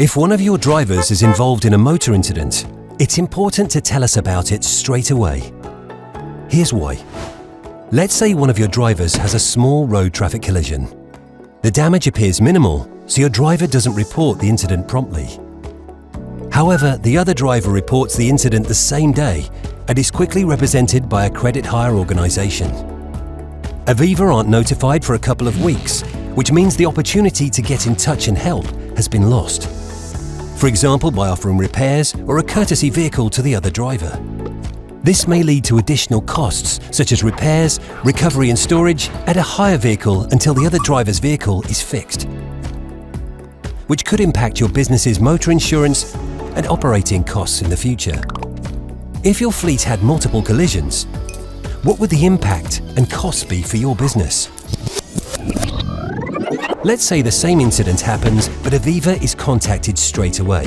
If one of your drivers is involved in a motor incident, it's important to tell us about it straight away. Here's why. Let's say one of your drivers has a small road traffic collision. The damage appears minimal, so your driver doesn't report the incident promptly. However, the other driver reports the incident the same day and is quickly represented by a credit hire organisation. Aviva aren't notified for a couple of weeks, which means the opportunity to get in touch and help has been lost. For example, by offering repairs or a courtesy vehicle to the other driver. This may lead to additional costs such as repairs, recovery and storage, and a hire vehicle until the other driver's vehicle is fixed, which could impact your business's motor insurance and operating costs in the future. If your fleet had multiple collisions, what would the impact and costs be for your business? Let's say the same incident happens, but Aviva is contacted straight away.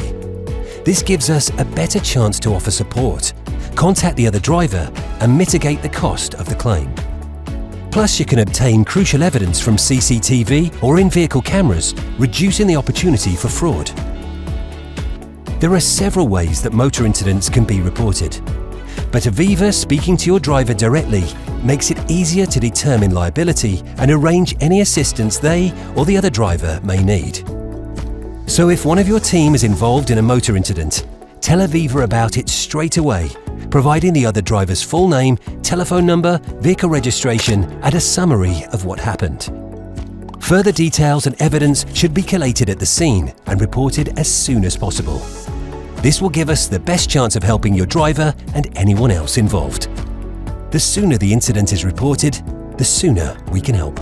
This gives us a better chance to offer support, contact the other driver, and mitigate the cost of the claim. Plus, you can obtain crucial evidence from CCTV or in-vehicle cameras, reducing the opportunity for fraud. There are several ways that motor incidents can be reported, but Aviva speaking to your driver directly makes it easier to determine liability and arrange any assistance they or the other driver may need. So if one of your team is involved in a motor incident, tell Aviva about it straight away, providing the other driver's full name, telephone number, vehicle registration, and a summary of what happened. Further details and evidence should be collated at the scene and reported as soon as possible. This will give us the best chance of helping your driver and anyone else involved. The sooner the incident is reported, the sooner we can help.